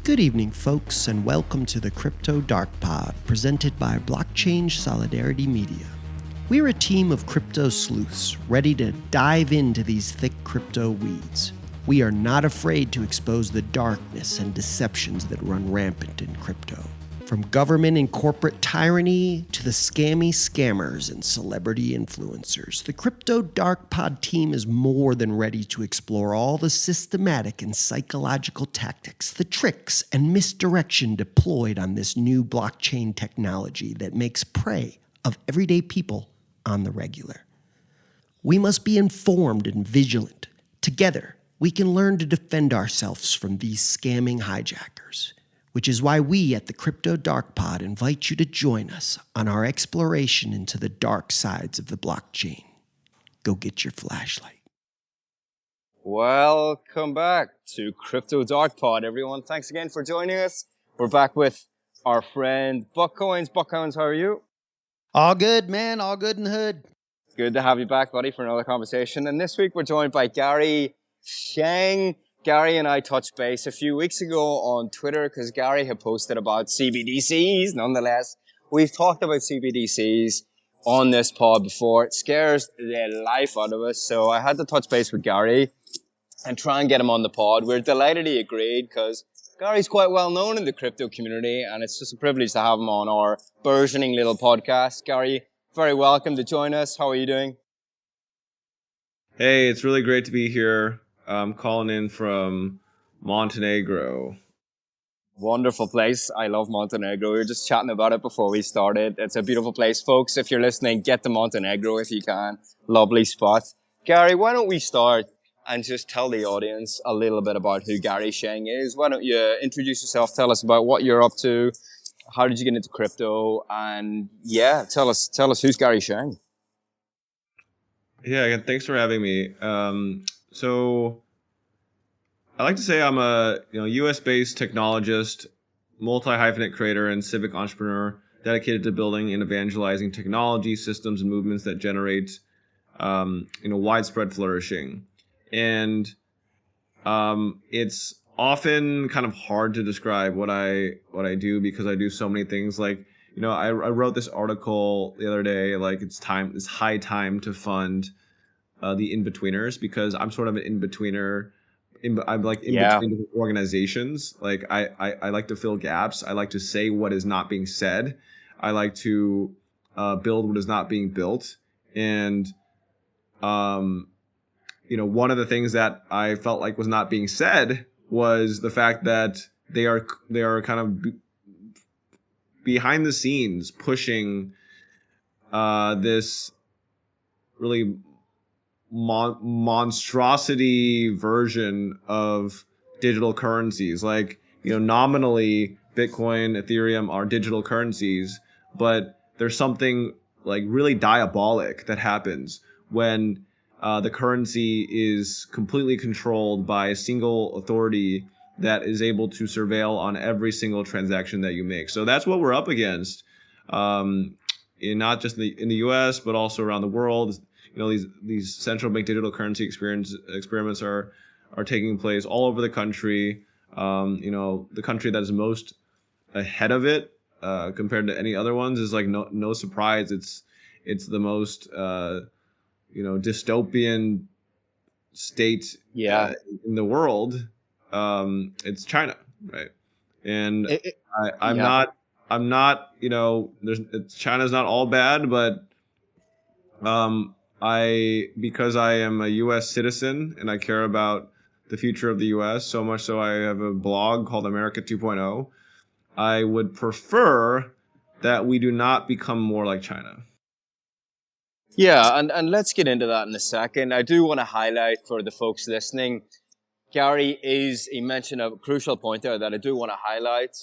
Good evening, folks, and welcome to the Crypto Dark Pod, presented by Blockchain Solidarity Media. We're a team of crypto sleuths ready to dive into these thick crypto weeds. We are not afraid to expose the darkness and deceptions that run rampant in crypto. From government and corporate tyranny to the scammy scammers and celebrity influencers, the Crypto Dark Pod team is more than ready to explore all the systematic and psychological tactics, the tricks and misdirection deployed on this new blockchain technology that makes prey of everyday people on the regular. We must be informed and vigilant. Together, we can learn to defend ourselves from these scamming hijackers, which is why we at the Crypto Dark Pod invite you to join us on our exploration into the dark sides of the blockchain. Go get your flashlight. Welcome back to Crypto Dark Pod, everyone. Thanks again for joining us. We're back with our friend Buckcoins. Buckcoins, how are you? All good, man. All good in the hood. Good to have you back, buddy, for another conversation. And this week we're joined by Gary Sheng. Gary and I touched base a few weeks ago on Twitter because Gary had posted about CBDCs. Nonetheless, we've talked about CBDCs on this pod before. It scares the life out of us. So I had to touch base with Gary and try and get him on the pod. We're delighted he agreed because Gary's quite well known in the crypto community, and it's just a privilege to have him on our burgeoning little podcast. Gary, very welcome to join us. How are you doing? Hey, it's really great to be here. I'm calling in from Montenegro. Wonderful place. I love Montenegro. We were just chatting about it before we started. It's a beautiful place. Folks, if you're listening, get to Montenegro if you can. Lovely spot. Gary, why don't we start and just tell the audience a little bit about who Gary Sheng is? Why don't you introduce yourself, tell us about what you're up to, how did you get into crypto, and yeah, tell us who's Gary Sheng. Yeah, again, thanks for having me. So I like to say I'm a US-based technologist, multi-hyphenate creator, and civic entrepreneur dedicated to building and evangelizing technology, systems, and movements that generate widespread flourishing. And it's often kind of hard to describe what I do because I do so many things. Like, I wrote this article the other day, like it's high time to fund the Inbetweeners, because I'm sort of an in-betweener. I'm like in between organizations. Like I like to fill gaps. I like to say what is not being said. I like to build what is not being built. And one of the things that I felt like was not being said was the fact that they are kind of behind the scenes pushing this really monstrosity version of digital currencies. Like, nominally Bitcoin, Ethereum are digital currencies, but there's something like really diabolic that happens when the currency is completely controlled by a single authority that is able to surveil on every single transaction that you make. So that's what we're up against, not just in the US, but also around the world. These central bank digital currency experiments are taking place all over the country. The country that is most ahead of it compared to any other ones is like no surprise. It's the most dystopian state in the world. It's China, right? And China's not all bad, but because I am a U.S. citizen and I care about the future of the U.S. so much so I have a blog called America 2.0, I would prefer that we do not become more like China. Yeah, and let's get into that in a second. I do want to highlight for the folks listening, Gary he mentioned a crucial point there that I do want to highlight.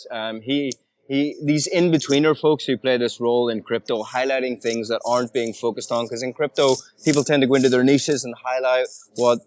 These in-betweener folks who play this role in crypto, highlighting things that aren't being focused on, because in crypto, people tend to go into their niches and highlight what,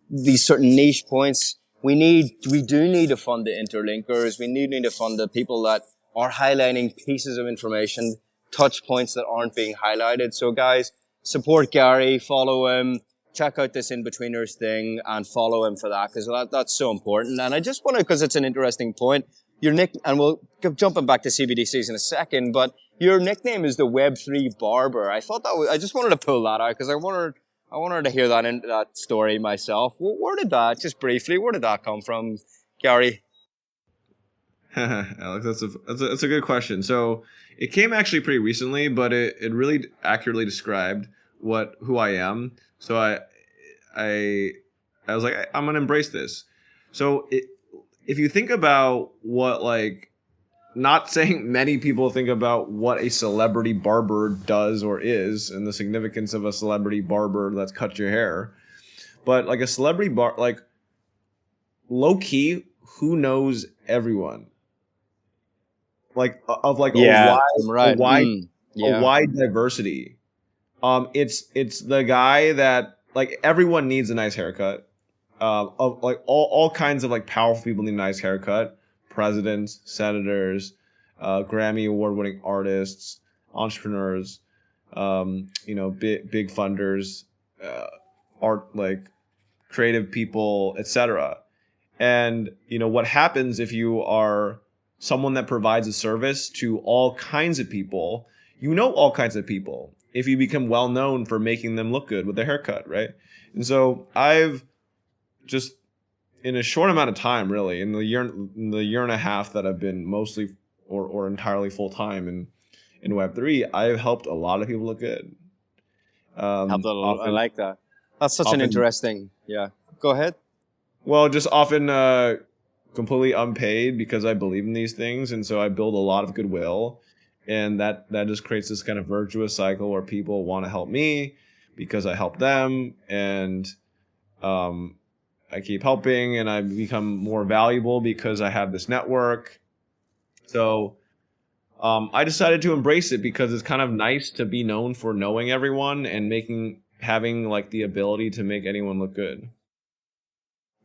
these certain niche points. We do need to fund the interlinkers. We need to fund the people that are highlighting pieces of information, touch points that aren't being highlighted. So guys, support Gary, follow him, check out this Inbetweeners thing and follow him for that, because that's so important. And I just want to, because it's an interesting point, your nick, and we'll go jumping back to CBDCs in a second, but your nickname is the Web3 Barber. I thought that was, I just wanted to pull that out because I wanted to hear that story myself. Where did that, just briefly, where did that come from, Gary? Alex, that's a good question. So it came actually pretty recently, but it really accurately described who I am. So I was like, I'm gonna embrace this. So if you think about what, like, not saying many people think about what a celebrity barber does or is, and the significance of a celebrity barber that's cut your hair, but like a celebrity like low key, who knows everyone? Like of like Yeah, a wide yeah. a wide diversity. It's the guy that, like, everyone needs a nice haircut. Of like all kinds of like powerful people need a nice haircut. Presidents, senators, Grammy award winning artists, entrepreneurs, big funders, art, like creative people, etc. And what happens if you are someone that provides a service to all kinds of people? All kinds of people if you become well known for making them look good with a haircut, right? And so I've just, in a short amount of time, really, in the year and a half that I've been mostly or entirely full time in Web3, I've helped a lot of people look good. I like that. That's such an interesting. Yeah. Go ahead. Well, just often completely unpaid, because I believe in these things, and so I build a lot of goodwill, and that just creates this kind of virtuous cycle where people want to help me because I help them, and I keep helping, and I become more valuable because I have this network. So I decided to embrace it because it's kind of nice to be known for knowing everyone and having like the ability to make anyone look good.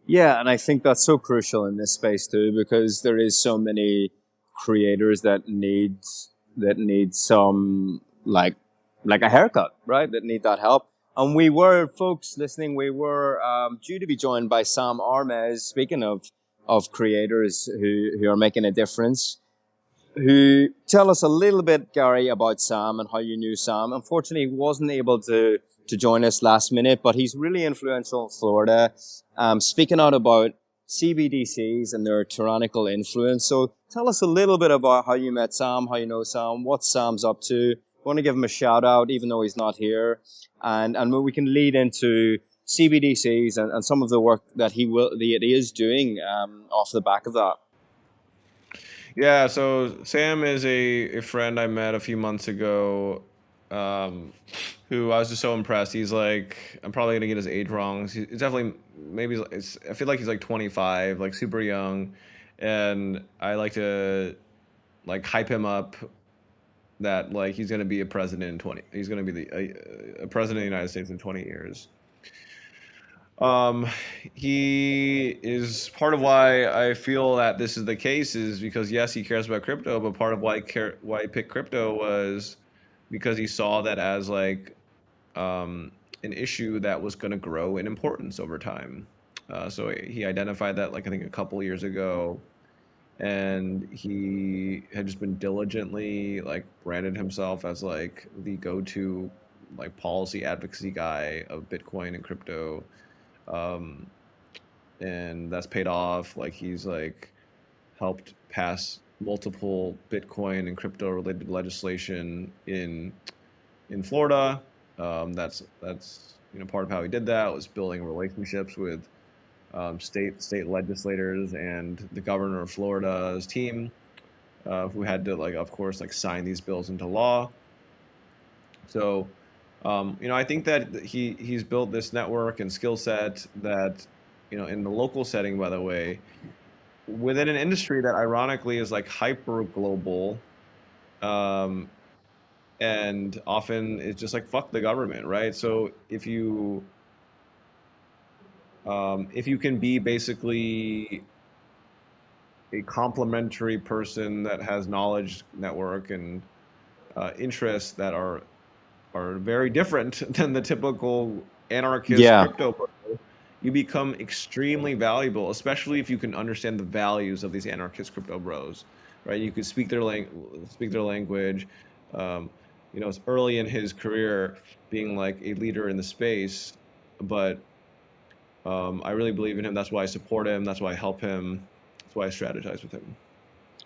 Yeah, and I think that's so crucial in this space too, because there is so many creators that need some like a haircut, right? That need that help. And we were, folks listening, due to be joined by Sam Armez. Speaking of creators who are making a difference, who tell us a little bit, Gary, about Sam and how you knew Sam. Unfortunately, he wasn't able to join us last minute, but he's really influential in Florida, speaking out about CBDCs and their tyrannical influence. So tell us a little bit about how you met Sam, how you know Sam, what Sam's up to. I want to give him a shout out, even though he's not here. And we can lead into CBDCs and some of the work that he is doing off the back of that. Yeah, so Sam is a friend I met a few months ago, who I was just so impressed. He's like, I'm probably gonna get his age wrong. He's definitely, I feel like he's like 25, like super young, and I like to like hype him up that like he's gonna be a president in 20. He's gonna be a president of the United States in 20 years. He is part of why I feel that this is the case is because, yes, he cares about crypto, but part of why he picked crypto was because he saw that as like an issue that was going to grow in importance over time. So he identified that, like, I think a couple years ago, and he had just been diligently like branded himself as like the go-to like policy advocacy guy of Bitcoin and crypto. And that's paid off. Like, he's like helped pass multiple Bitcoin and crypto related legislation in Florida. That's part of how he did that was building relationships with state legislators and the governor of Florida's team, who had to, like, of course, like sign these bills into law. So I think that he's built this network and skill set that, in the local setting, by the way, within an industry that ironically is like hyper global, and often it's just like, fuck the government, right? So if you can be basically a complementary person that has knowledge network and interests that are very different than the typical anarchist Yeah. crypto bro, you become extremely valuable, especially if you can understand the values of these anarchist crypto bros, right? You could speak their language. Um, it's early in his career being like a leader in the space, but I really believe in him. That's why I support him. That's why I help him. That's why I strategize with him.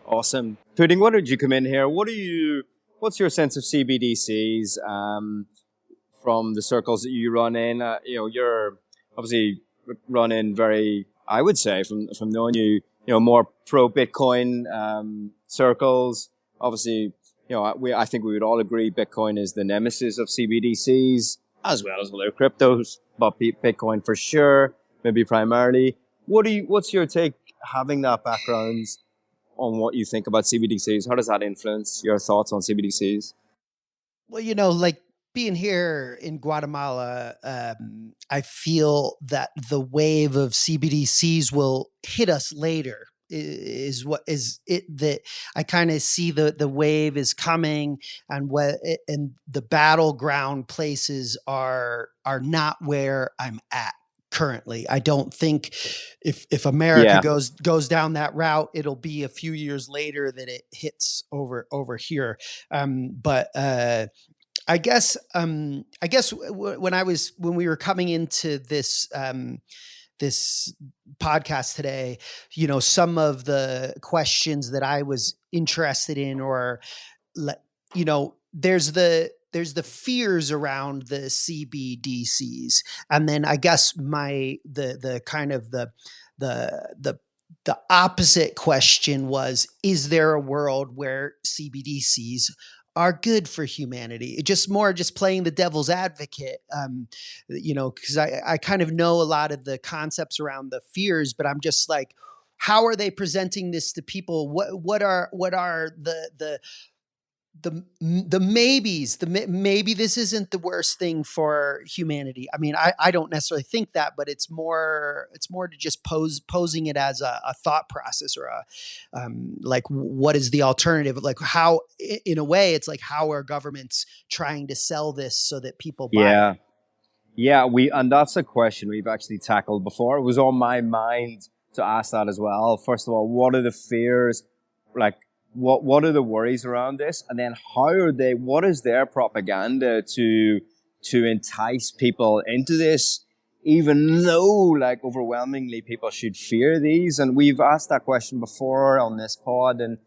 Awesome. Pudding, what did you come in here? What's your sense of CBDCs from the circles that you run in? You're obviously running very, I would say, from knowing you, more pro Bitcoin circles. Obviously, I think we would all agree Bitcoin is the nemesis of CBDCs as well as other cryptos, but Bitcoin for sure, maybe primarily. What's your take having that background on what you think about CBDCs? How does that influence your thoughts on CBDCs? Well, like being here in Guatemala, I feel that the wave of CBDCs will hit us later. Is what is it that I kind of see the wave is coming, and the battleground places are not where I'm at currently. I don't think if America Yeah. goes down that route, it'll be a few years later that it hits over here. But I guess when we were coming into this podcast today, some of the questions that I was interested in, or there's the fears around the CBDCs, and then I guess the kind of the opposite question was: is there a world where CBDCs are good for humanity? Just playing the devil's advocate, because I kind of know a lot of the concepts around the fears, but I'm just like, how are they presenting this to people? What are the maybes? Maybe this isn't the worst thing for humanity. I mean, I don't necessarily think that, but it's more to just posing it as a thought process, or like, what is the alternative? Like, how, in a way, it's like, how are governments trying to sell this so that people buy Yeah. it? Yeah, and that's a question we've actually tackled before. It was on my mind to ask that as well. First of all, what are the fears? Like, what are the worries around this? And then what is their propaganda to entice people into this, even though, like, overwhelmingly people should fear these? And we've asked that question before on this pod, and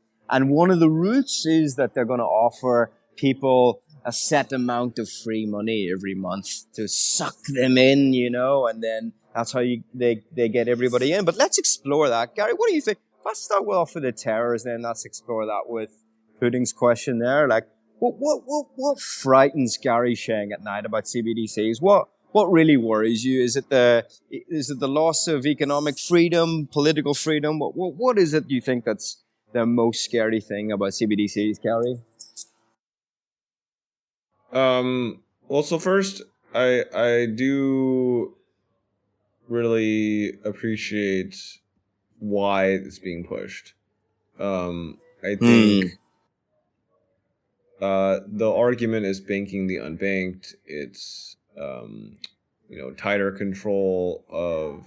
one of the roots is that they're going to offer people a set amount of free money every month to suck them in, and then that's how they get everybody in. But let's explore that. Gary, what do you think? Let's start off with the terrors, then let's explore that with Pudding's question there. Like, what frightens Gary Sheng at night about CBDCs? What really worries you? Is it the loss of economic freedom, political freedom? What is it you think that's the most scary thing about CBDCs, Gary? Well, so first, I do really appreciate why it's being pushed. I think the argument is banking the unbanked. It's tighter control of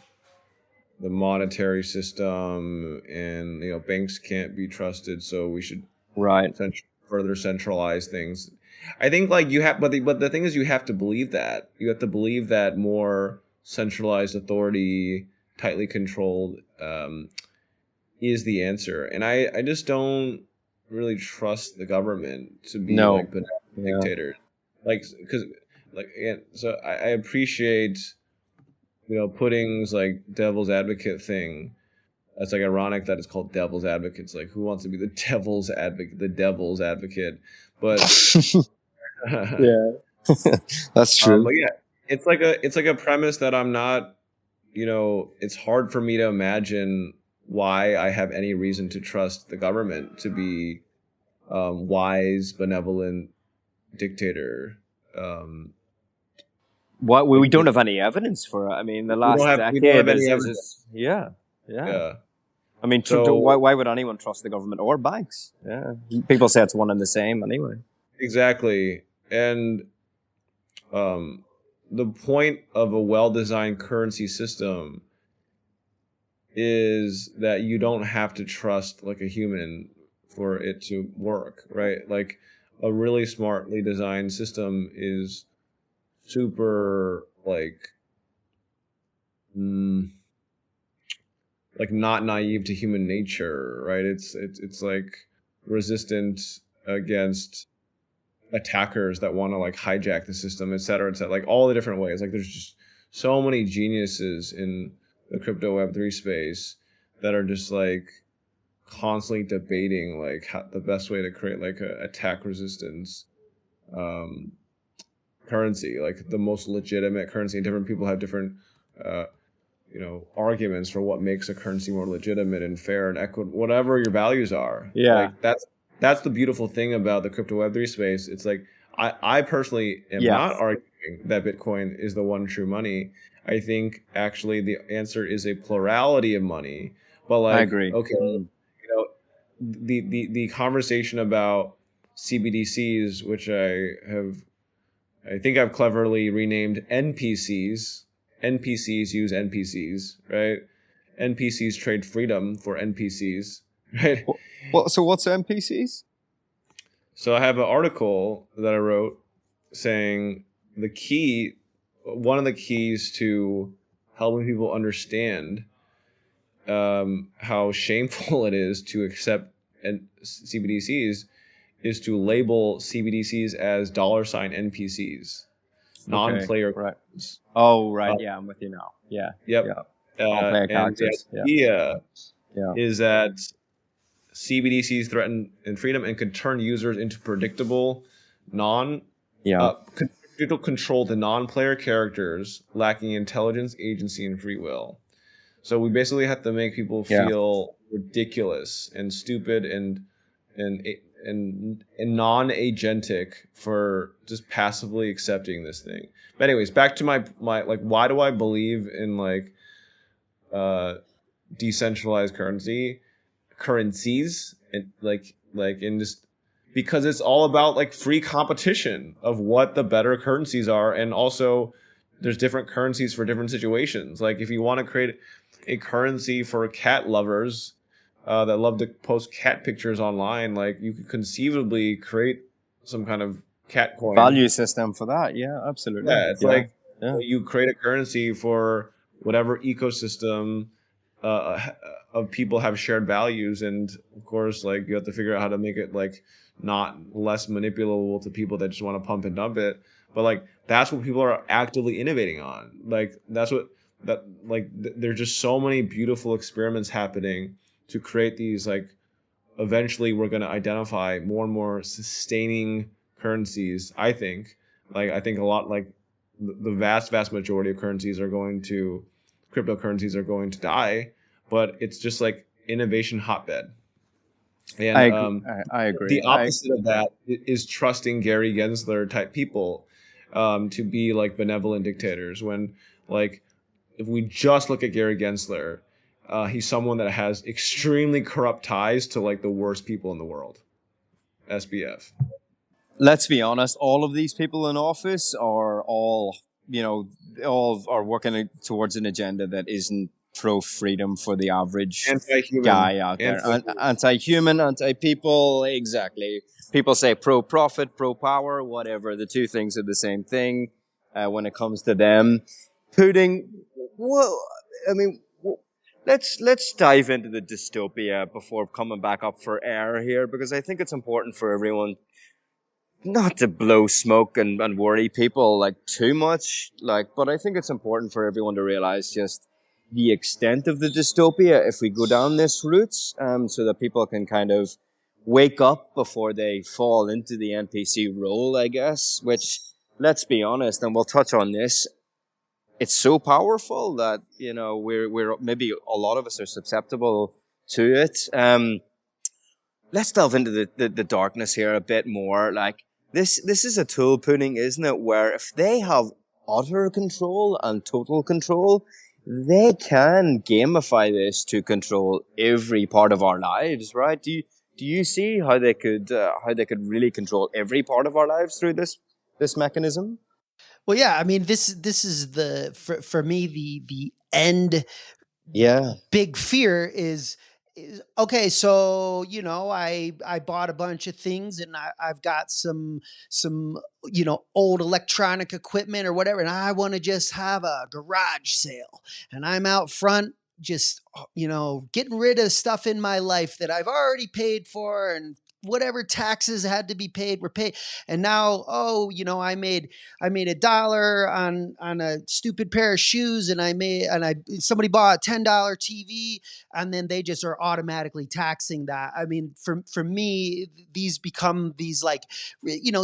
the monetary system, and banks can't be trusted, so we should Right. further centralize things. I think, like, you have, but the thing is, you have to believe that. You have to believe that more centralized authority, tightly controlled, is the answer. And I just don't really trust the government to be like dictators. Like, because, like, again, so I appreciate Pudding's like devil's advocate thing. It's like ironic that it's called devil's advocate. It's like, who wants to be the devil's advocate? The devil's advocate, but Yeah, that's true. but yeah, it's like a premise that I'm not. It's hard for me to imagine why I have any reason to trust the government to be wise, benevolent dictator. We don't have any evidence for it. I mean, the last We don't have decade any evidence. yeah. Yeah. I mean, So- why would anyone trust the government or banks? Yeah, people say it's one and the same anyway. Exactly. And the point of a well-designed currency system is that you don't have to trust like a human for it to work, right? Like a really smartly designed system is super like not naive to human nature, right? It's like resistant against attackers that want to like hijack the system, et cetera, et cetera. Like all the different ways. Like there's just so many geniuses in the crypto Web3 space that are just like constantly debating like how, the best way to create like a attack resistance currency, like the most legitimate currency. And different people have different arguments for what makes a currency more legitimate and fair and equitable, whatever your values are. Yeah. Like that's the beautiful thing about the crypto Web3 space. It's like I personally am not arguing that Bitcoin is the one true money. I think actually the answer is a plurality of money. But like, I agree. Okay, the conversation about CBDCs, which I think I've cleverly renamed NPCs. NPCs use NPCs, right? NPCs trade freedom for NPCs, right? Well, so what's NPCs? So I have an article that I wrote saying one of the keys to helping people understand how shameful it is to accept CBDCs is to label CBDCs as $ NPCs, non-player. Right. Oh, right. Yeah, I'm with you now. Yeah. Yep. Yeah. Non-player characters. The idea is that CBDCs threaten freedom and could turn users into predictable, control to non-player characters lacking intelligence, agency, and free will. So we basically have to make people feel ridiculous and stupid and non-agentic for just passively accepting this thing. But anyways, back to my like, why do I believe in like decentralized currencies and like in just because it's all about like free competition of what the better currencies are, and also there's different currencies for different situations. Like if you want to create a currency for cat lovers that love to post cat pictures online, like you could conceivably create some kind of cat coin value system for that. Yeah, absolutely. Yeah, it's like you create a currency for whatever ecosystem of people have shared values, and of course, like you have to figure out how to make it like not less manipulable to people that just want to pump and dump it. But like that's what people are actively innovating on. Like there's just so many beautiful experiments happening to create these like. Eventually, we're going to identify more and more sustaining currencies. I think a lot like the vast majority of cryptocurrencies are going to die, but it's just like innovation hotbed. And I agree. The opposite of that is trusting Gary Gensler type people to be like benevolent dictators. When like if we just look at Gary Gensler, he's someone that has extremely corrupt ties to like the worst people in the world. SBF. Let's be honest, all of these people in office are all are working towards an agenda that isn't pro-freedom for the average guy out there. Anti-human, anti-people, exactly. People say pro-profit, pro-power, whatever. The two things are the same thing when it comes to them. Let's dive into the dystopia before coming back up for air here, because I think it's important for everyone not to blow smoke and worry people like too much, but I think it's important for everyone to realize just the extent of the dystopia if we go down this route, so that people can kind of wake up before they fall into the NPC role, I guess, which, let's be honest, and we'll touch on this, it's so powerful that, we're maybe a lot of us are susceptible to it. Let's delve into the darkness here a bit more. Like this is a tool, Pudding, isn't it? Where if they have utter control and total control, they can gamify this to control every part of our lives, right? Do you see how they could really control every part of our lives through this mechanism? Well, yeah, I mean, this is for me the end Yeah. big fear is okay. So I bought a bunch of things, and I've got some old electronic equipment or whatever, and I want to just have a garage sale, and I'm out front just getting rid of stuff in my life that I've already paid for, and whatever taxes had to be paid were paid. And now, I made $1 on a stupid pair of shoes, and somebody bought a $10 TV, and then they just are automatically taxing that. I mean, for me, these become these like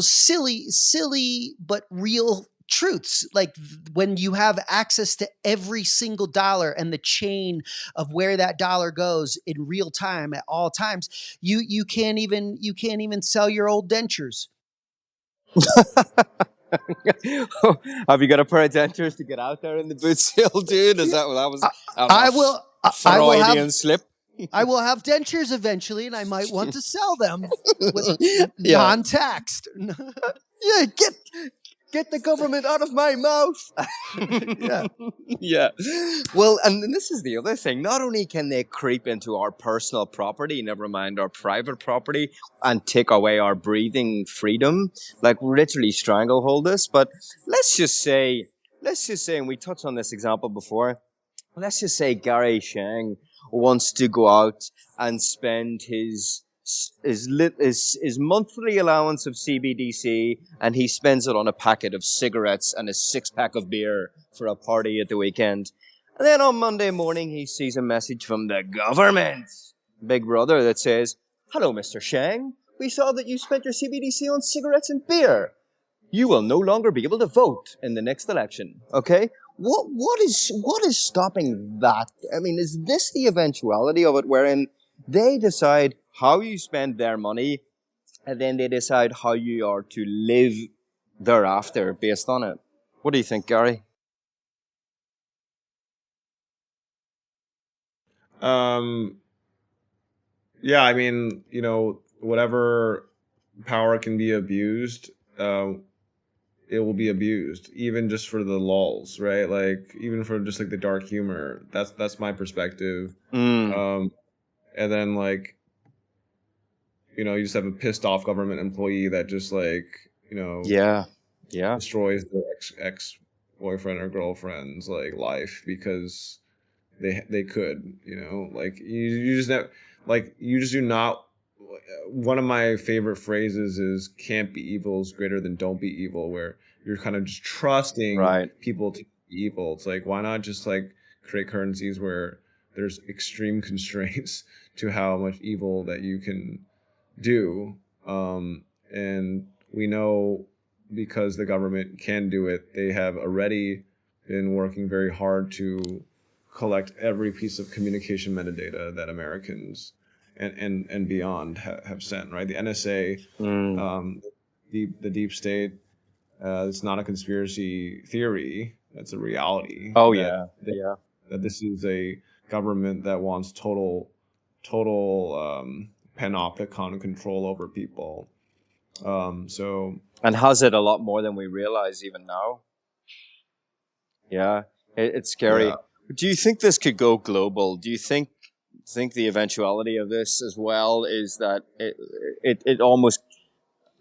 silly but real truths. Like when you have access to every single dollar and the chain of where that dollar goes in real time at all times, you can't even sell your old dentures. Have you got a pair of dentures to get out there in the boot sale, dude? Is that was I a will I will have Freudian slip? I will have dentures eventually, and I might want to sell them with Yeah. non-taxed. Yeah, get the government out of my mouth. Yeah. Yeah. Well, and this is the other thing. Not only can they creep into our personal property, never mind our private property, and take away our breathing freedom, like literally stranglehold us, but let's just say, and we touched on this example before, let's just say Gary Sheng wants to go out and spend his monthly allowance of CBDC, and he spends it on a packet of cigarettes and a 6-pack of beer for a party at the weekend. And then on Monday morning, he sees a message from the government, Big Brother, that says, "Hello, Mr. Sheng. We saw that you spent your CBDC on cigarettes and beer. You will no longer be able to vote in the next election." Okay? What is stopping that? I mean, is this the eventuality of it, wherein they decide how you spend their money, and then they decide how you are to live thereafter based on it? What do you think, Gary? Um, yeah, I mean, whatever power can be abused, it will be abused, even just for the lulls, right? Like even for just like the dark humor. That's my perspective. Um, and then like you just have a pissed off government employee that just like Yeah. destroys their ex boyfriend or girlfriend's like life because they could like you just never like you just do not. One of my favorite phrases is "can't be evil is greater than don't be evil," where you're kind of just trusting Right. people to be evil. It's like, why not just like create currencies where there's extreme constraints to how much evil that you can do. And we know, because the government can do it, they have already been working very hard to collect every piece of communication metadata that Americans and beyond have sent, right? The NSA, the deep state, it's not a conspiracy theory. That's a reality. Oh, that, yeah. Yeah. that this is a government that wants total panopticon control over people. So And has it a lot more than we realize even now. Yeah. It's scary. yeah, Do you think this could go global? Do you think the eventuality of this as well is that it almost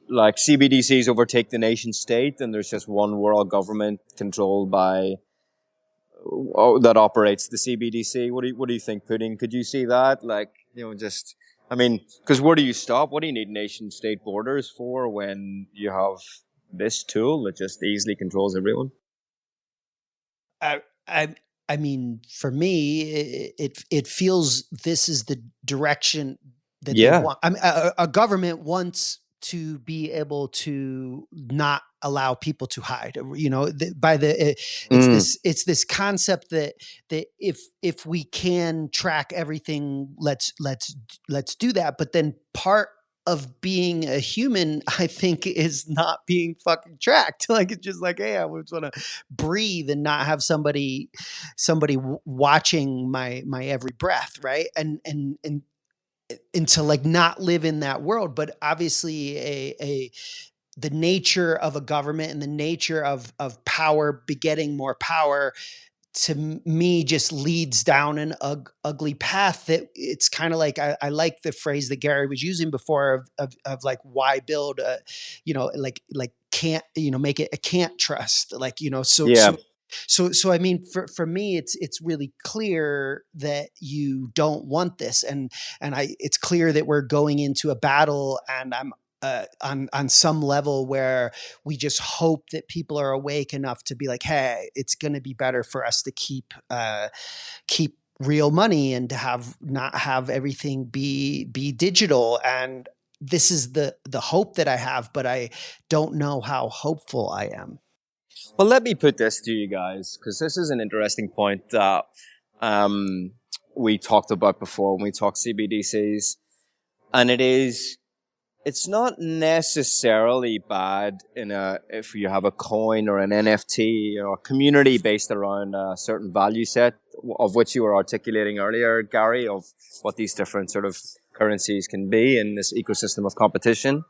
like CBDCs overtake the nation state, and there's just one world government controlled by that operates the CBDC? What do you think, Pudding? Could you see that? Like, just, I mean, because where do you stop? What do you need nation state borders for when you have this tool that just easily controls everyone? I I I mean, for me, it feels this is the direction that they Yeah. want. I mean, a government wants to be able to not allow people to hide. Mm, It's this concept that if we can track everything, let's do that. But then part of being a human, I think, is not being fucking tracked. Like it's just like, hey, I just want to breathe and not have somebody watching my every breath, right? And to like not live in that world. But obviously, the nature of a government and the nature of power begetting more power, to me, just leads down an ugly path. That it's kind of like, I like the phrase that Gary was using before of like, why build a, like can't, make it a can't trust, like, Yeah. so I mean, for me, it's really clear that you don't want this, and it's clear that we're going into a battle, and I'm on some level where we just hope that people are awake enough to be like, hey, it's going to be better for us to keep real money and to not have everything be digital. And this is the hope that I have, but I don't know how hopeful I am. Well, let me put this to you guys, because this is an interesting point that we talked about before when we talked CBDCs, and it's not necessarily bad if you have a coin or an NFT or a community based around a certain value set, of which you were articulating earlier, Gary, of what these different sort of currencies can be in this ecosystem of competition.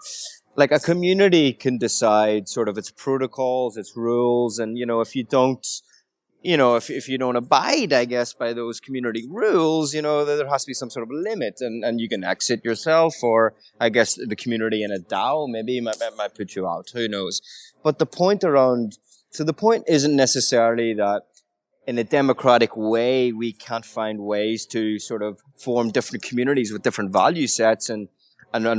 Like, a community can decide sort of its protocols, its rules, and if you don't, if you don't abide, I guess, by those community rules, there has to be some sort of limit, and you can exit yourself, or I guess the community in a DAO maybe might put you out. Who knows? But the point isn't necessarily that in a democratic way we can't find ways to sort of form different communities with different value sets and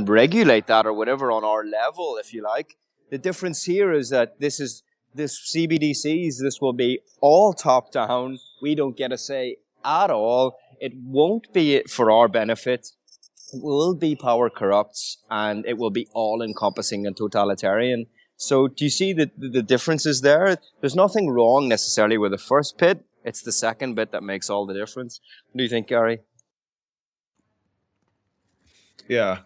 regulate that or whatever on our level, if you like. The difference here is that this CBDCs, this will be all top down. We don't get a say at all. It won't be for our benefit. It will be power corrupts, and it will be all encompassing and totalitarian. So do you see the differences there? There's nothing wrong necessarily with the first bit. It's the second bit that makes all the difference. What do you think, Gary? Yeah.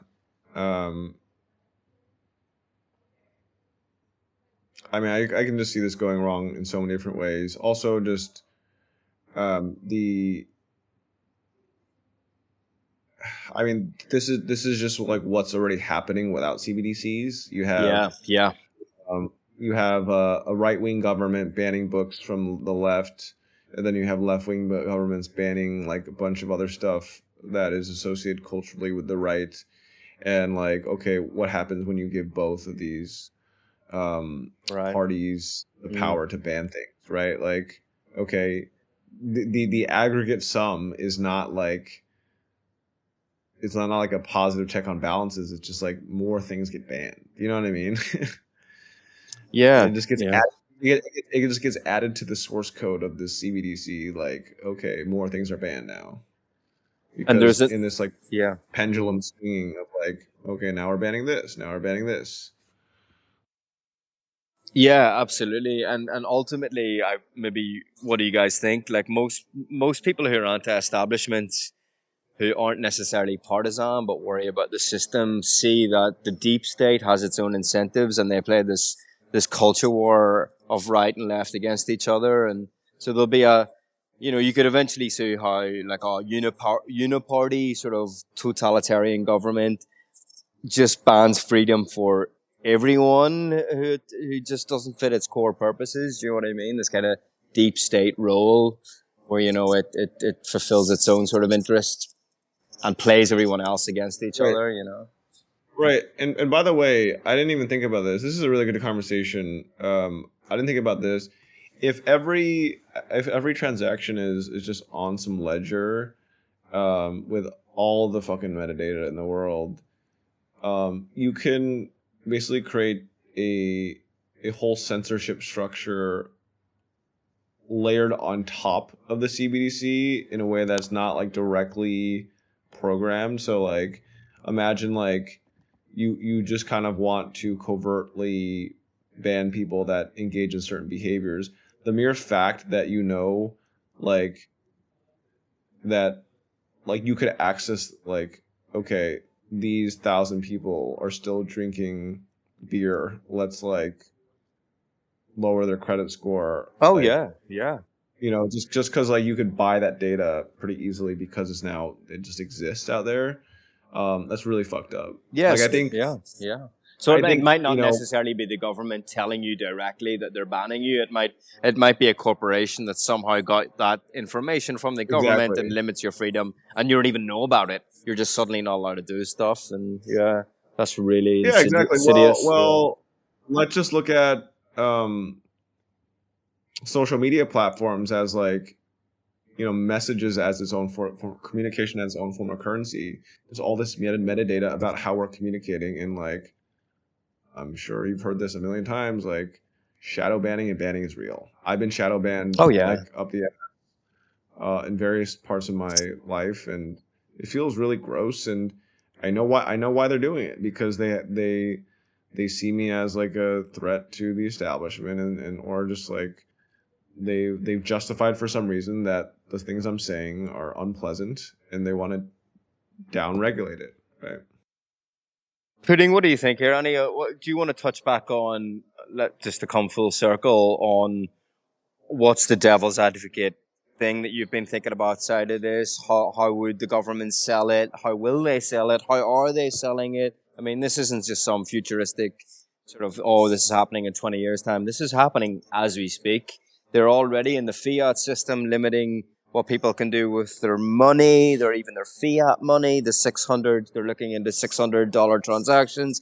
I mean, I can just see this going wrong in so many different ways. Also, just I mean, this is just like what's already happening without CBDCs. You have a right-wing government banning books from the left, and then you have left-wing governments banning like a bunch of other stuff that is associated culturally with the right. And like, okay, what happens when you give both of these parties the power to ban things, right? Like, okay, the aggregate sum is not like, it's not like a positive check on balances. It's just like more things get banned. You know what I mean? Yeah. It just gets added, it just gets added to the source code of this CBDC. Like, okay, more things are banned now. Because and there's in this like pendulum swinging of like, okay, now we're banning this, now we're banning this. Yeah, absolutely. And ultimately, what do you guys think? Like, most people who are anti-establishments, who aren't necessarily partisan but worry about the system, see that the deep state has its own incentives, and they play this culture war of right and left against each other. And so there'll be you could eventually see how like a uniparty sort of totalitarian government just bans freedom for everyone who just doesn't fit its core purposes. Do you know what I mean? This kind of deep state role where, it fulfills its own sort of interest and plays everyone else against each other, Right. And by the way, I didn't even think about this. This is a really good conversation. I didn't think about this. If every transaction is just on some ledger, with all the fucking metadata in the world, you can basically create a whole censorship structure layered on top of the CBDC in a way that's not like directly programmed. So like, imagine like you just kind of want to covertly ban people that engage in certain behaviors. The mere fact that like that, like you could access like, okay, these 1,000 people are still drinking beer. Let's like lower their credit score. Oh, like, yeah. Just because like you could buy that data pretty easily because it just exists out there. That's really fucked up. Yes, Like I think, yeah. So I it think, might not necessarily be the government telling you directly that they're banning you. It might be a corporation that somehow got that information from the government and exactly. limits your freedom, and you don't even know about it. You're just suddenly not allowed to do stuff, and yeah, that's really Yeah, exactly. insidious. Yeah. Well, let's just look at social media platforms as like, messages as its own for communication as its own form of currency. There's all this metadata about how we're communicating, and like, I'm sure you've heard this a million times, like shadow banning and banning is real. I've been shadow banned Oh yeah. like up the in various parts of my life, and it feels really gross. And I know why they're doing it, because they see me as like a threat to the establishment, and or just like they've justified for some reason that the things I'm saying are unpleasant, and they want to down regulate it, right? Pudding, what do you think here, Annie? Do you want to touch back on, just to come full circle, on what's the devil's advocate thing that you've been thinking about outside of this? How would the government sell it? How will they sell it? How are they selling it? I mean, this isn't just some futuristic sort of, oh, this is happening in 20 years' time. This is happening as we speak. They're already in the fiat system limiting what people can do with their money. They're even their fiat money, they're looking into $600 transactions.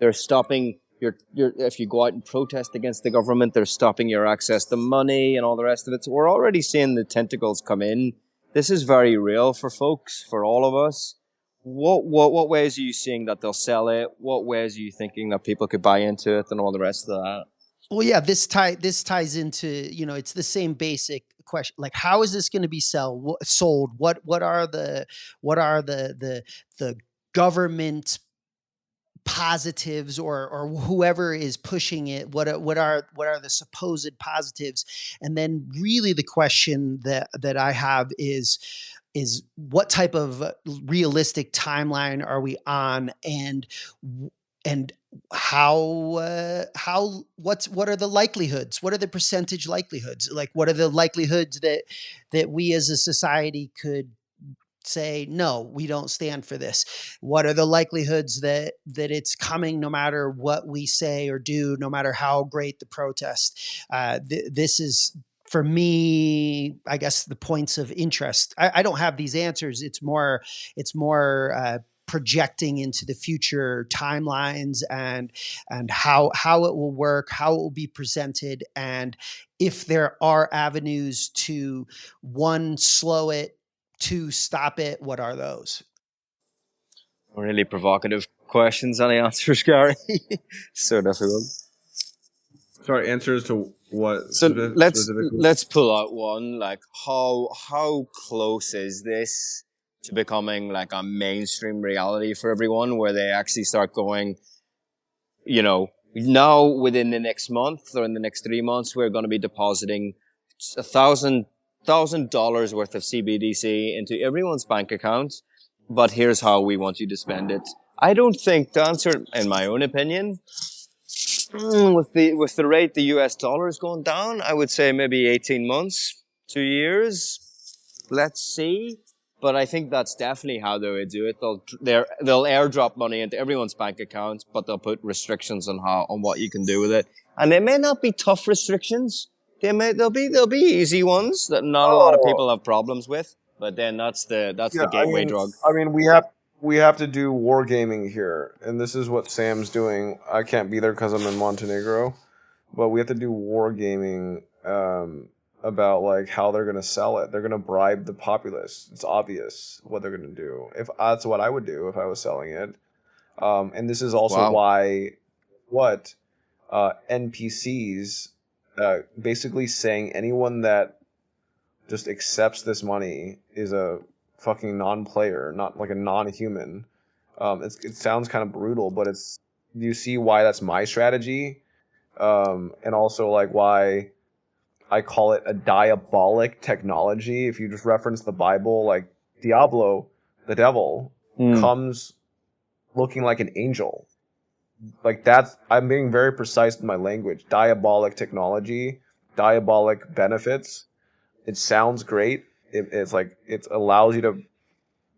They're stopping your if you go out and protest against the government, they're stopping your access to money and all the rest of it. So we're already seeing the tentacles come in. This is very real for folks, for all of us. What ways are you seeing that they'll sell it? What ways are you thinking that people could buy into it and all the rest of that? Well, yeah, this ties into, it's the same basic question. Like, how is this going to be sold? What are the government positives, or whoever is pushing it? What are the supposed positives? And then really the question that I have is what type of realistic timeline are we on, and what are the likelihoods? What are the percentage likelihoods? Like, what are the likelihoods that we as a society could say, no, we don't stand for this? What are the likelihoods that it's coming no matter what we say or do, no matter how great the protest? This is, for me, I guess, the points of interest. I don't have these answers. It's more projecting into the future timelines, and how it will work, how it will be presented, and if there are avenues to, one, slow it, to stop it. What are those? Really provocative questions. Any answers, Gary? So difficult. Sorry, answers to what So specifically? let's pull out one. Like, how close is this to becoming like a mainstream reality for everyone, where they actually start going, now within the next month or in the next 3 months, we're going to be depositing $1,000 worth of CBDC into everyone's bank account, but here's how we want you to spend it. I don't think the answer, in my own opinion, with the rate the US dollar is going down, I would say maybe 18 months, 2 years. Let's see. But I think that's definitely how they would do it. They'll airdrop money into everyone's bank account, but they'll put restrictions on what you can do with it. And they may not be tough restrictions. They'll be easy ones that not a lot of people have problems with. But then that's the gateway drug. We have to do wargaming here, and this is what Sam's doing. I can't be there because I'm in Montenegro, but we have to do wargaming about like how they're gonna sell it. They're gonna bribe the populace. It's obvious what they're gonna do. If that's what I would do if I was selling it. And this is also why NPCs basically saying anyone that just accepts this money is a fucking non-player, not like a non-human. It sounds kind of brutal, but do you see why that's my strategy? And also like why I call it a diabolic technology. If you just reference the Bible, like Diablo, the devil, comes looking like an angel. Like I'm being very precise in my language. Diabolic technology, diabolic benefits. It sounds great. It's like it allows you to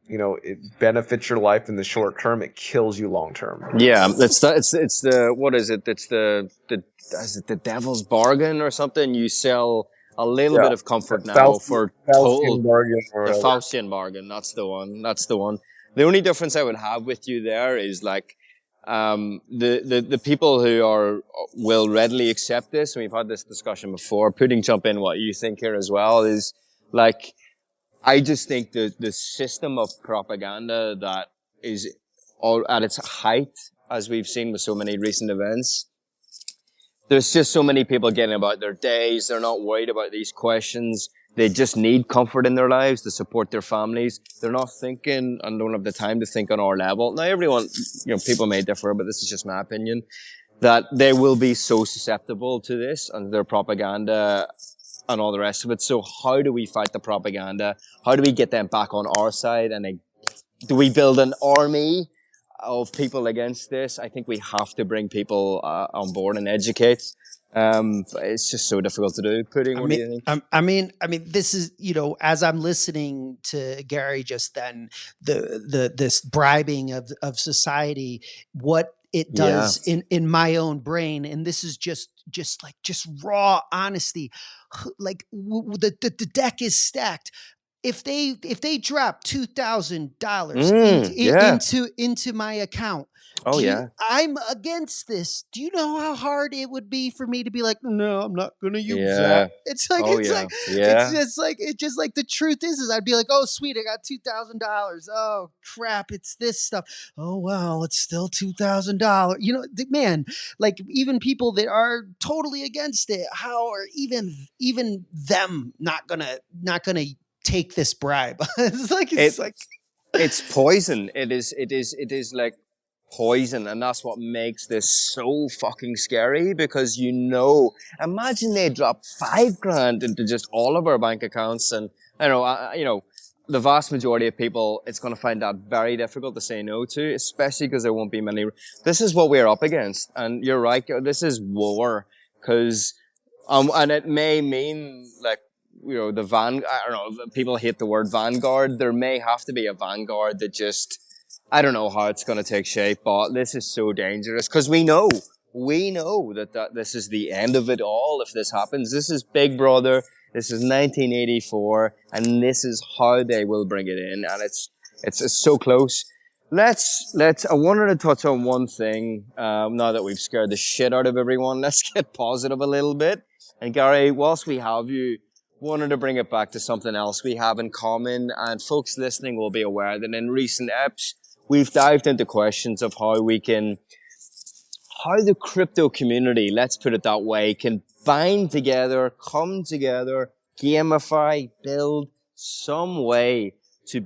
it benefits your life in the short term, it kills you long term. Yeah, it's the what is it? It's is it the devil's bargain or something? You sell a little bit of comfort now for total. Faustian bargain or The whatever. Faustian bargain. That's the one. That's the one. The only difference I would have with you there is like the people who will readily accept this, and we've had this discussion before. Jump in what you think here as well, is like I just think the system of propaganda that is all at its height, as we've seen with so many recent events. There's just so many people getting about their days. They're not worried about these questions. They just need comfort in their lives to support their families. They're not thinking and don't have the time to think on our level. Now, everyone, people may differ, but this is just my opinion, that they will be so susceptible to this and their propaganda and all the rest of it. So how do we fight the propaganda? How do we get them back on our side? And do we build an army of people against this? I think we have to bring people on board and educate. It's just so difficult to do. What do you think? I mean, this is, as I'm listening to Gary just then, this bribing of society, what it does in my own brain, and this is just raw honesty. Like the deck is stacked. If they drop $2,000 into my account, I'm against this. Do you know how hard it would be for me to be like, no, I'm not going to use that? It's like, it's just like the truth is I'd be like, oh, sweet, I got $2,000. Oh, crap, it's this stuff. Oh, well, it's still $2,000. Man, like even people that are totally against it, how are even them not gonna take this bribe? It's poison. It is like poison, and that's what makes this so fucking scary, because imagine they drop $5,000 into just all of our bank accounts, and the vast majority of people, it's going to find that very difficult to say no to, especially because there won't be many. This is what we're up against, and you're right, this is war, because and it may mean like, I don't know, people hate the word vanguard. There may have to be a vanguard that just, I don't know how it's going to take shape, but this is so dangerous, because we know that this is the end of it all if this happens. This is Big Brother. This is 1984, and this is how they will bring it in, and it's so close. I wanted to touch on one thing, now that we've scared the shit out of everyone. Let's get positive a little bit. And Gary, whilst we have you, wanted to bring it back to something else we have in common, and folks listening will be aware that in recent eps, we've dived into questions of how the crypto community, let's put it that way, can bind together, come together, gamify, build some way to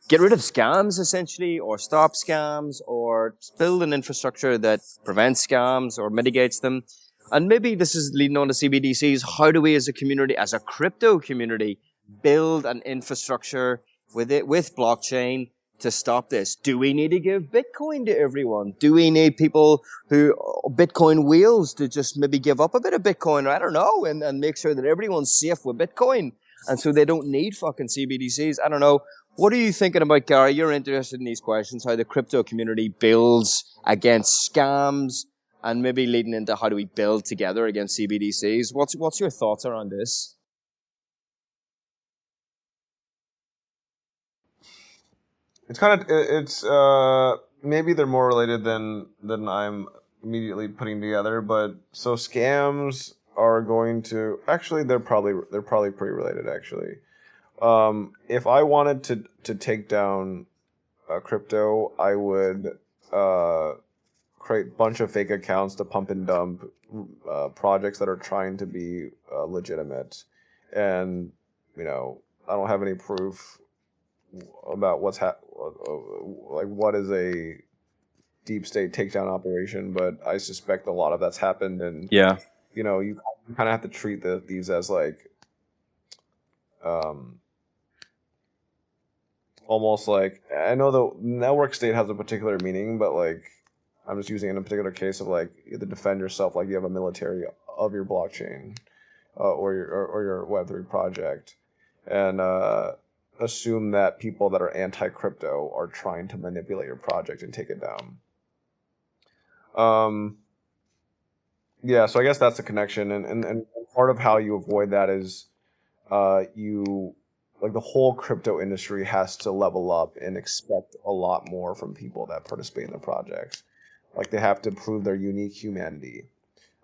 get rid of scams, essentially, or stop scams, or build an infrastructure that prevents scams or mitigates them. And maybe this is leading on to CBDCs. How do we as a community, as a crypto community, build an infrastructure with blockchain to stop this? Do we need to give Bitcoin to everyone? Do we need people Bitcoin wheels to just maybe give up a bit of Bitcoin? I don't know, and make sure that everyone's safe with Bitcoin, and so they don't need fucking CBDCs. I don't know. What are you thinking about, Gary? You're interested in these questions, how the crypto community builds against scams, and maybe leading into how do we build together against CBDCs. What's your thoughts around this? It's maybe they're more related than I'm immediately putting together, but so scams are going to, actually they're probably pretty related actually. If I wanted to take down crypto, I would create a bunch of fake accounts to pump and dump projects that are trying to be legitimate, and I don't have any proof about what's what is a deep state takedown operation, but I suspect a lot of that's happened, and you kind of have to treat these as like almost like, I know the network state has a particular meaning, but like I'm just using it in a particular case of like you have to defend yourself, like you have a military of your blockchain or your Web3 project, and assume that people that are anti-crypto are trying to manipulate your project and take it down. Yeah, so I guess that's the connection, and part of how you avoid that is you like the whole crypto industry has to level up and expect a lot more from people that participate in the projects. Like they have to prove their unique humanity.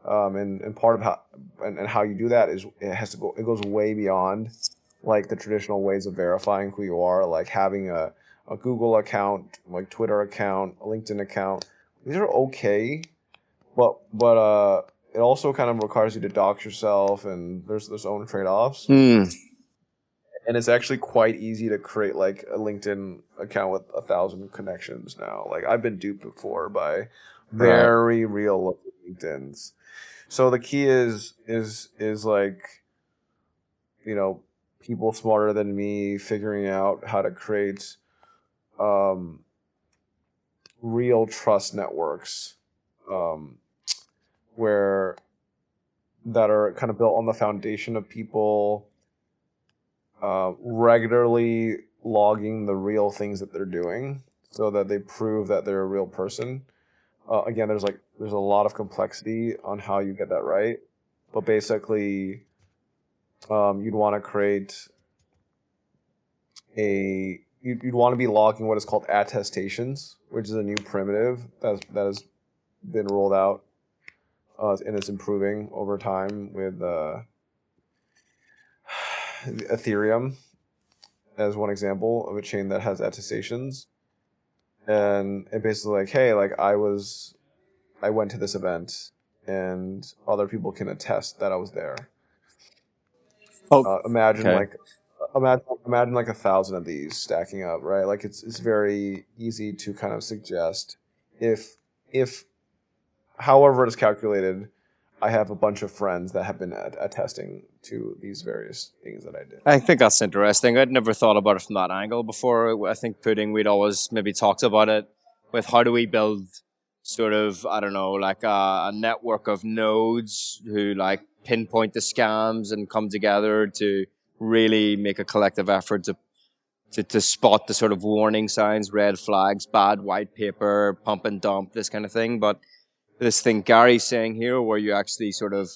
And part of how and how you do that is it goes way beyond like the traditional ways of verifying who you are, like having a Google account, like Twitter account, a LinkedIn account. These are okay, but it also kind of requires you to dox yourself, and there's own trade-offs. And it's actually quite easy to create like a LinkedIn account with 1,000 connections now. Like I've been duped before by very real looking LinkedIns. So the key is like, you know, people smarter than me figuring out how to create real trust networks where that are kind of built on the foundation of people regularly logging the real things that they're doing so that they prove that they're a real person. Again, there's a lot of complexity on how you get that right, but basically you'd want to create you'd want to be logging what is called attestations, which is a new primitive that has been rolled out and is improving over time with Ethereum as one example of a chain that has attestations. And it basically like, hey, like I went to this event and other people can attest that I was there. Imagine like 1,000 of these stacking up, right? Like it's very easy to kind of suggest if however it is calculated, I have a bunch of friends that have been attesting to these various things that I did. I think that's interesting. I'd never thought about it from that angle before. I think we'd always maybe talked about it with how do we build sort of, I don't know, like a network of nodes who like pinpoint the scams and come together to really make a collective effort to spot the sort of warning signs, red flags, bad white paper, pump and dump, this kind of thing. But this thing Gary's saying here, where you actually sort of,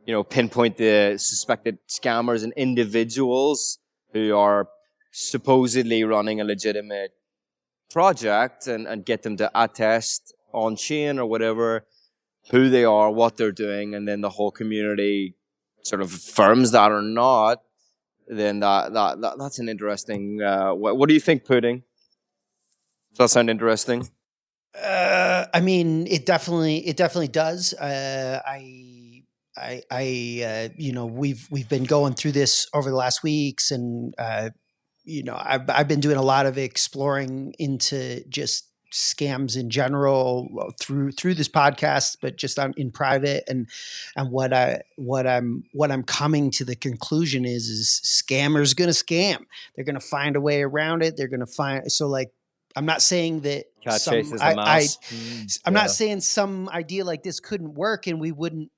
you know, pinpoint the suspected scammers and individuals who are supposedly running a legitimate project and get them to attest on chain or whatever who they are, what they're doing, and then the whole community sort of affirms that or not, then that's an interesting. What do you think, Pudding? Does that sound interesting? I mean, it definitely does. You know, we've been going through this over the last weeks, and you know, I've been doing a lot of exploring into just scams in general through this podcast, but just in private, and what I'm coming to the conclusion is scammers going to scam. They're going to find a way around it. They're going to find like. I'm not saying that Cat chases the mouse. I'm not saying some idea like this couldn't work and we wouldn't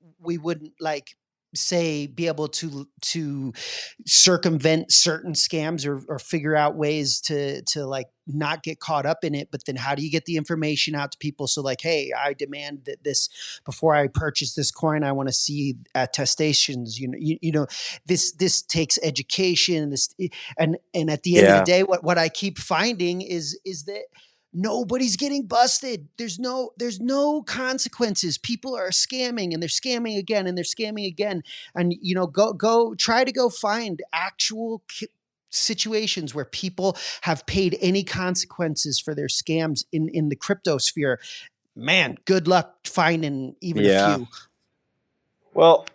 like say be able to circumvent certain scams or figure out ways to like not get caught up in it. But then how do you get the information out to people? So like, hey, I demand that this before I purchase this coin, I want to see attestations. You know, this takes education. And at the end of the day, what I keep finding is that nobody's getting busted. There's no consequences. People are scamming and they're scamming again and they're scamming again. And, you know, go try to go find actual situations where people have paid any consequences for their scams in the crypto sphere. Man, good luck finding even a few. Well,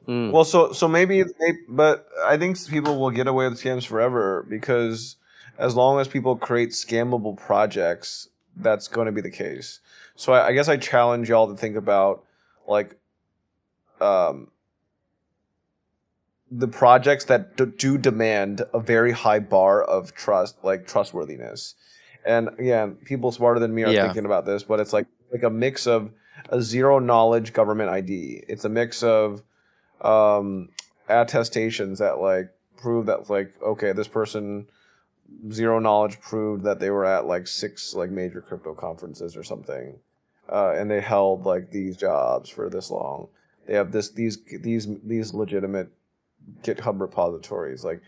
so maybe, but I think people will get away with scams forever because as long as people create scammable projects, that's going to be the case. So I guess I challenge y'all to think about like the projects that do demand a very high bar of trust, like trustworthiness. And again, people smarter than me are thinking about this, but it's like a mix of a zero knowledge government ID. It's a mix of attestations that like prove that like, okay, this person zero knowledge proved that they were at like 6 like major crypto conferences or something, and they held like these jobs for this long. They have these legitimate GitHub repositories. Like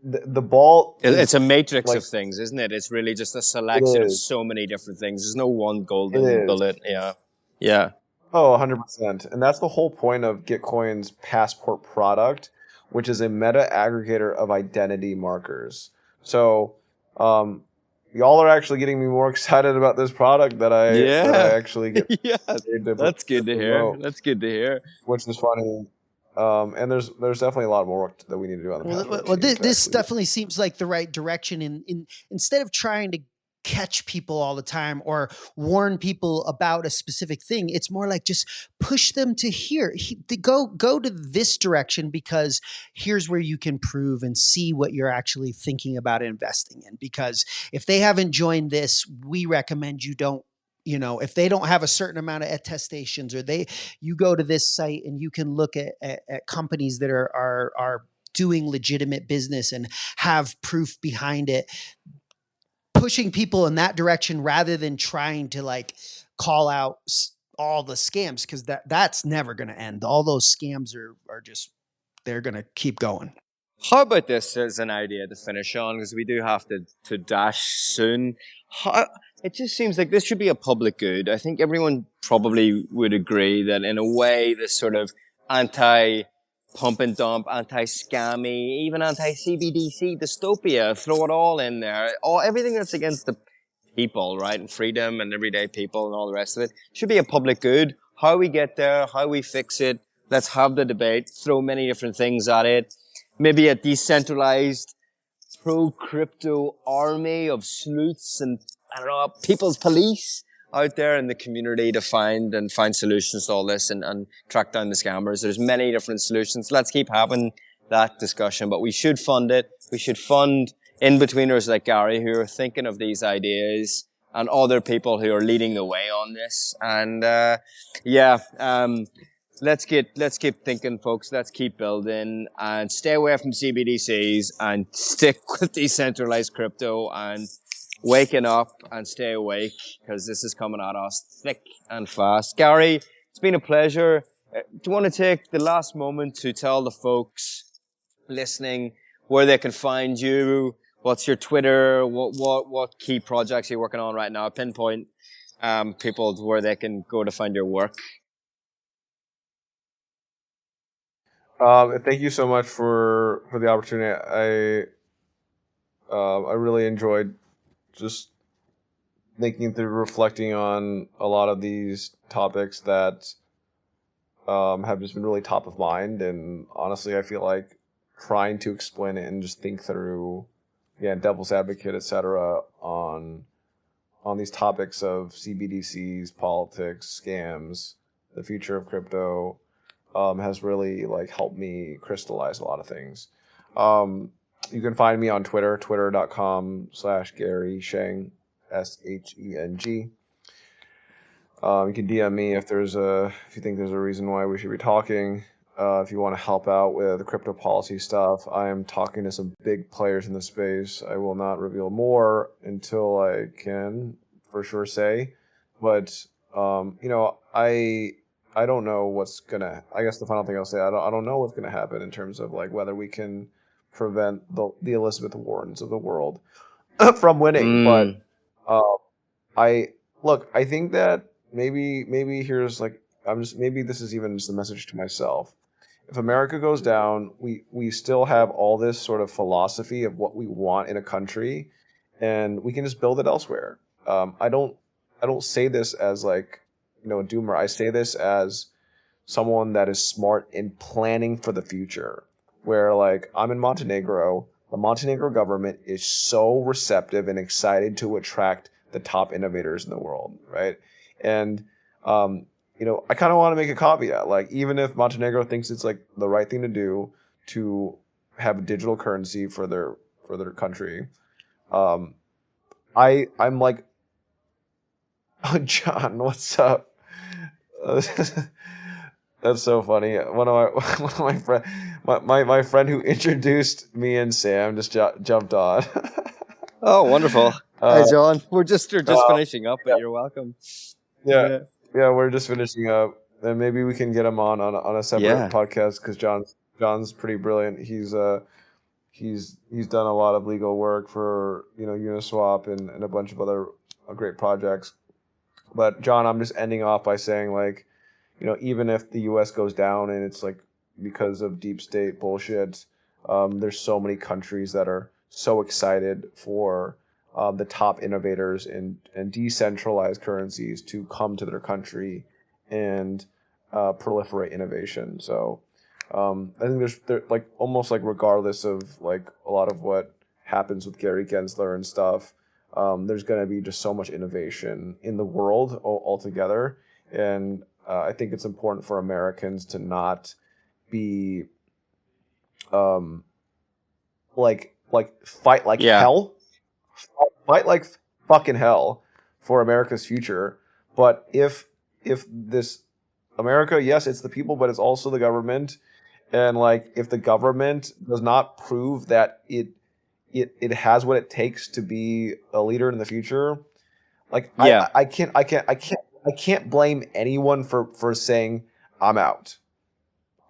the ball. It's a matrix like, of things, isn't it? It's really just a it selection of is. so many different things. There's no one It golden is. bullet. Yeah. Yeah. Oh, 100%. And that's the whole point of Gitcoin's passport product, which is a meta aggregator of identity markers. So, y'all are actually getting me more excited about this product that I Yeah. actually get Yeah. paid to That's good to hear. promote, That's good to hear. which is funny. And there's definitely a lot more work that we need to do on the passport team to This actually- definitely seems like the right direction. In instead of trying to catch people all the time or warn people about a specific thing, it's more like just push them to here. Go to this direction, because here's where you can prove and see what you're actually thinking about investing in. Because if they haven't joined this, we recommend you don't. If they don't have a certain amount of attestations, or you go to this site and you can look at companies that are doing legitimate business and have proof behind it, pushing people in that direction rather than trying to like call out all the scams, because that's never going to end. All those scams are just, they're going to keep going. How about this as an idea to finish on, because we do have to dash soon. It just seems like this should be a public good. I think everyone probably would agree that in a way, this sort of anti-pump and dump, anti-scammy, even anti-CBDC dystopia, throw it all in there. Everything that's against the people, right, and freedom and everyday people and all the rest of it should be a public good. How we get there, how we fix it, let's have the debate, throw many different things at it. Maybe a decentralized pro-crypto army of sleuths and, I don't know, people's police out there in the community to find solutions to all this and track down the scammers. There's many different solutions. Let's keep having that discussion, but we should fund it. We should fund in-betweeners like Gary who are thinking of these ideas, and other people who are leading the way on this. And, let's keep thinking, folks. Let's keep building and stay away from CBDCs and stick with decentralized crypto and waking up and stay awake, because this is coming at us thick and fast. Gary, it's been a pleasure. Do you want to take the last moment to tell the folks listening where they can find you? What's your Twitter? What key projects you're working on right now? Pinpoint people where they can go to find your work. Thank you so much for the opportunity. I really enjoyed just thinking through, reflecting on a lot of these topics that have just been really top of mind. And honestly, I feel like trying to explain it and just think through, devil's advocate, etc., on these topics of CBDCs, politics, scams, the future of crypto, has really like helped me crystallize a lot of things. You can find me on Twitter, twitter.com/Gary Sheng, SHENG. You can DM me if you think there's a reason why we should be talking. If you want to help out with the crypto policy stuff, I am talking to some big players in the space. I will not reveal more until I can for sure say, but I don't know what's gonna. I guess the final thing I'll say, I don't know what's gonna happen in terms of like whether we can prevent the Elizabeth Warrens of the world from winning. But I think that maybe here's like maybe this is even just a message to myself. If America goes down, we still have all this sort of philosophy of what we want in a country, and we can just build it elsewhere. I don't say this as like a doomer. I say this as someone that is smart in planning for the future. Where like I'm in Montenegro, the Montenegro government is so receptive and excited to attract the top innovators in the world, right? And I kind of want to make a caveat, like even if Montenegro thinks it's like the right thing to do to have a digital currency for their country, I'm like, oh, John, what's up? That's so funny. One of my friend, my friend who introduced me and Sam just jumped on. Oh, wonderful. Hi, John. We're just finishing up, but you're welcome. Yeah, we're just finishing up, and maybe we can get him on a separate podcast because John's pretty brilliant. He's done a lot of legal work for Uniswap and a bunch of other great projects. But John, I'm just ending off by saying, like, even if the U.S. goes down and it's like because of deep state bullshit, there's so many countries that are so excited for the top innovators and decentralized currencies to come to their country and proliferate innovation. So I think there's like almost like regardless of like a lot of what happens with Gary Gensler and stuff, there's going to be just so much innovation in the world altogether. And I think it's important for Americans to not be like fight like hell. Fight like fucking hell for America's future. But if this America, yes, it's the people, but it's also the government. And like if the government does not prove that it has what it takes to be a leader in the future, like I can't blame anyone for saying I'm out.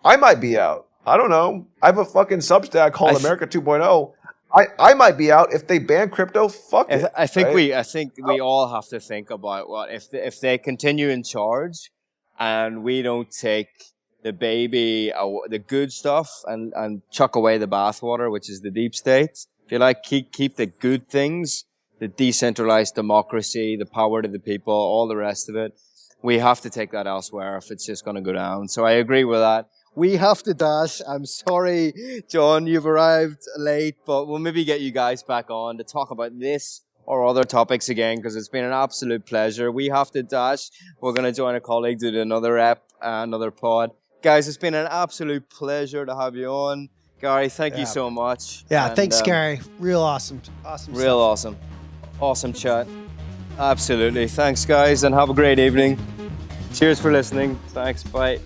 I might be out. I don't know. I have a fucking Substack called America 2.0. I might be out if they ban crypto. Fuck it. I think we all have to think about what if they continue in charge, and we don't take the baby, the good stuff, and chuck away the bathwater, which is the deep state. If you like, keep the good things, the decentralized democracy, the power to the people, all the rest of it. We have to take that elsewhere if it's just going to go down. So I agree with that. We have to dash. I'm sorry, John, you've arrived late, but we'll maybe get you guys back on to talk about this or other topics again, because it's been an absolute pleasure. We have to dash. We're going to join a colleague to do another pod. Guys, it's been an absolute pleasure to have you on. Gary, thank you so much. Yeah, and, thanks, Gary. Real awesome. Real awesome. Awesome chat. Absolutely. Thanks, guys, and have a great evening. Cheers for listening. Thanks. Bye.